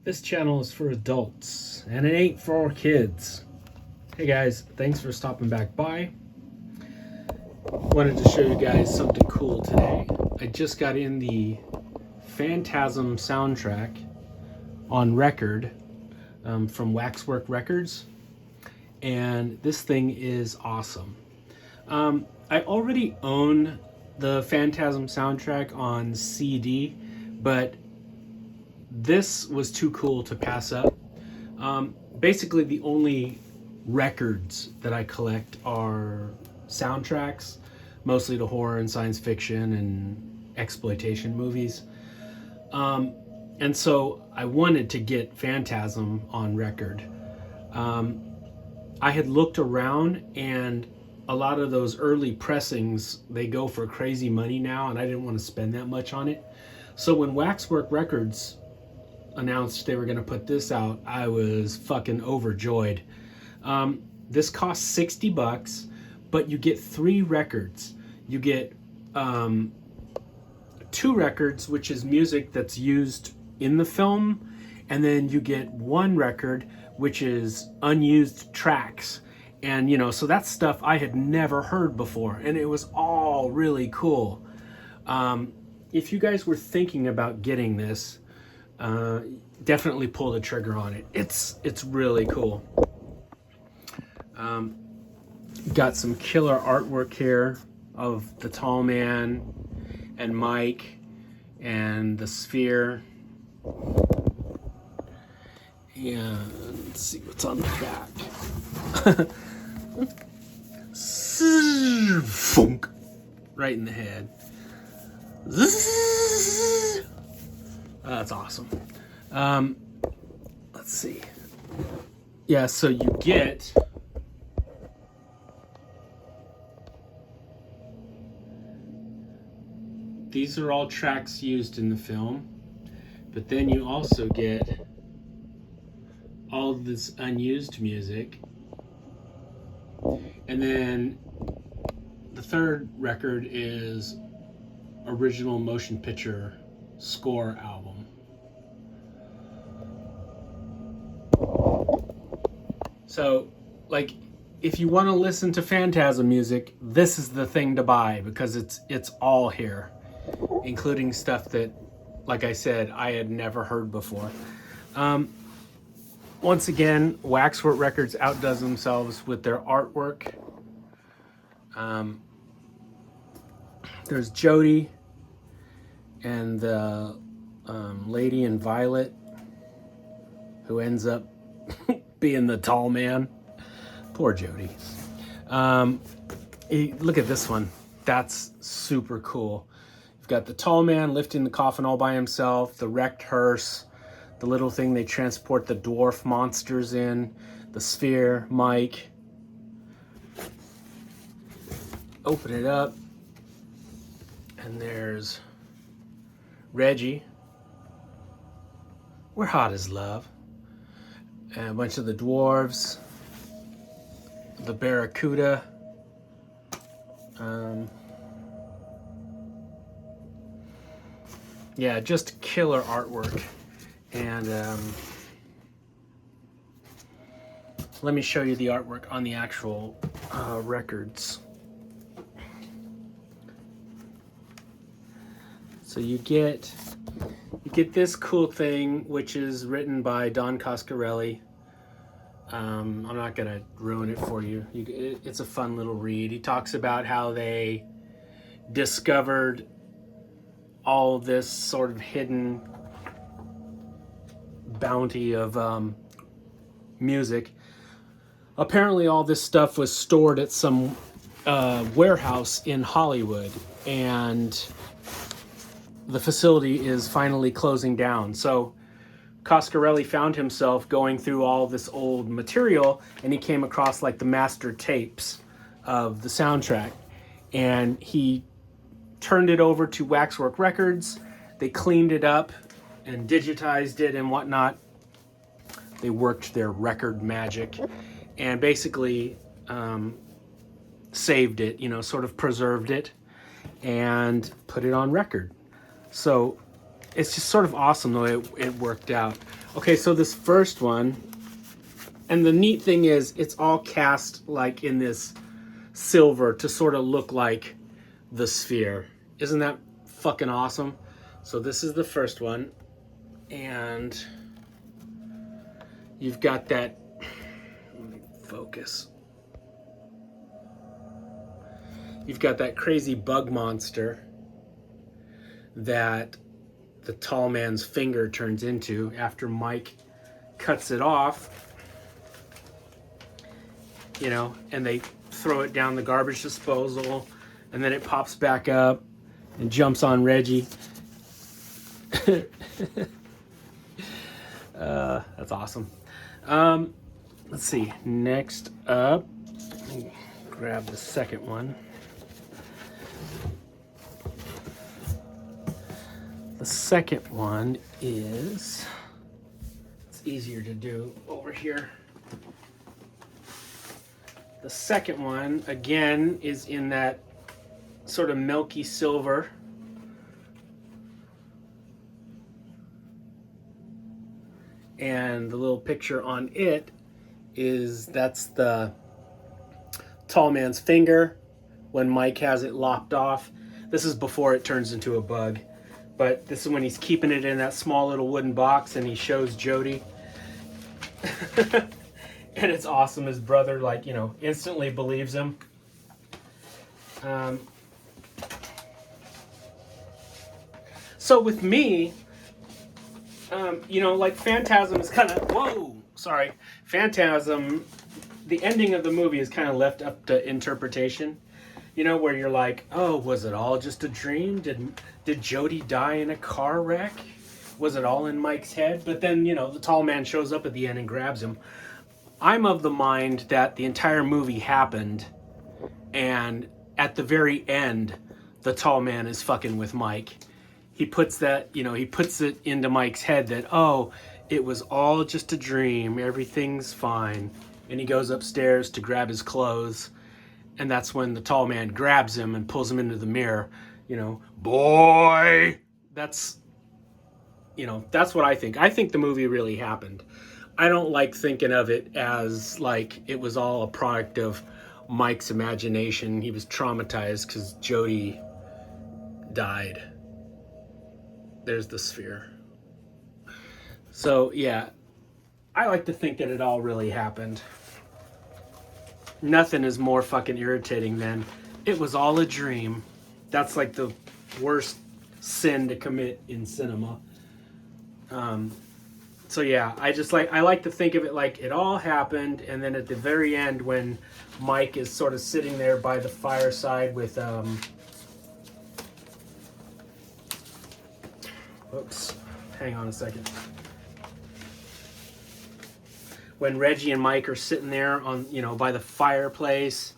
This channel is for adults, and it ain't for kids. Hey guys, thanks for stopping back by. Wanted to show you guys something cool today. I just got in the Phantasm soundtrack on record from Waxwork Records, and this thing is awesome. I already own the Phantasm soundtrack on CD, but this was too cool to pass up. Basically, the only records that I collect are soundtracks, mostly to horror and science fiction and exploitation movies. And so I wanted to get Phantasm on record. I had looked around, and a lot of those early pressings, they go for crazy money now, and I didn't want to spend that much on it. So when Waxwork Records announced they were going to put this out, I was fucking overjoyed. This costs $60, but you get 3 records. You get 2 records, which is music that's used in the film, and then you get 1 record, which is unused tracks. And, you know, so that's stuff I had never heard before, and it was all really cool. If you guys were thinking about getting this, definitely pull the trigger on it. It's really cool. Got some killer artwork here of the tall man and Mike and the sphere. And let's see what's on the back. Funk. Right in the head. That's awesome. Let's see. Yeah, so you get these are all tracks used in the film, but then you also get all of this unused music. And then the 3rd record is original motion picture score album. So, like, if you want to listen to Phantasm music, this is the thing to buy, because it's all here, including stuff that, like I said, I had never heard before. Once again, Waxwork Records outdoes themselves with their artwork. There's Jody and the lady in violet who ends up being the tall man. Poor Jody. Look at this one. That's super cool. You've got the tall man lifting the coffin all by himself, the wrecked hearse, the little thing they transport the dwarf monsters in, the sphere, Mike. Open it up, and there's Reggie. We're hot as love. And a bunch of the dwarves, the barracuda. Yeah, just killer artwork. And let me show you the artwork on the actual records. So you get this cool thing, which is written by Don Coscarelli. I'm not gonna ruin it for you. It's a fun little read. He talks about how they discovered all this sort of hidden bounty of music. Apparently all this stuff was stored at some warehouse in Hollywood, and the facility is finally closing down. So Coscarelli found himself going through all this old material, and he came across like the master tapes of the soundtrack, and he turned it over to Waxwork Records. They cleaned it up and digitized it and whatnot. They worked their record magic and basically saved it, you know, sort of preserved it and put it on record. So it's just sort of awesome the way it worked out. Okay, so this first one, and the neat thing is it's all cast like in this silver to sort of look like the sphere. Isn't that fucking awesome? So this is the first one, and you've got that, let me focus. You've got that crazy bug monster that the tall man's finger turns into after Mike cuts it off, you know, and they throw it down the garbage disposal, and then it pops back up and jumps on Reggie. That's awesome. Let's see, next up, let me grab the second one. The second one is, it's easier to do over here. The second one, again, is in that sort of milky silver. And the little picture on it is, that's the tall man's finger when Mike has it lopped off. This is before it turns into a bug. But this is when he's keeping it in that small little wooden box and he shows Jody. And it's awesome. His brother, like, you know, instantly believes him. So with me, you know, like Phantasm is kind of, Phantasm, the ending of the movie is kind of left up to interpretation. You know, where you're like, oh, was it all just a dream? Did Jody die in a car wreck? Was it all in Mike's head? But then, you know, the tall man shows up at the end and grabs him. I'm of the mind that the entire movie happened, and at the very end, the tall man is fucking with Mike. He puts that, you know, he puts it into Mike's head that, oh, it was all just a dream. Everything's fine. And he goes upstairs to grab his clothes. And that's when the tall man grabs him and pulls him into the mirror. You know, boy! That's, you know, that's what I think. I think the movie really happened. I don't like thinking of it as like it was all a product of Mike's imagination. He was traumatized because Jody died. There's the sphere. So, yeah, I like to think that it all really happened. Nothing is more fucking irritating than it was all a dream. That's like the worst sin to commit in cinema. So yeah, I like to think of it like it all happened, and then at the very end when Mike is sort of sitting there by the fireside with oops, hang on a second. When Reggie and Mike are sitting there on, you know, by the fireplace,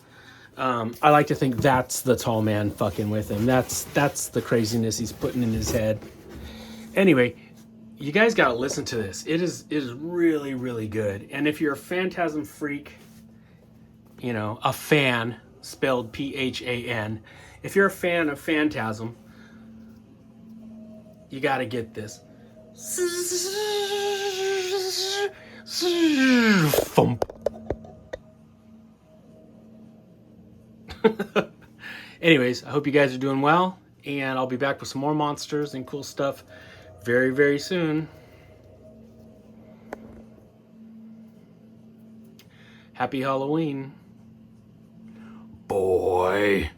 I like to think that's the tall man fucking with him. That's the craziness he's putting in his head. Anyway, you guys gotta listen to this. It is really, really good. And if you're a Phantasm freak, you know, a fan, spelled P-H-A-N, if you're a fan of Phantasm, you gotta get this. Anyways, I hope you guys are doing well, and I'll be back with some more monsters and cool stuff very, very soon. Happy Halloween. Boy.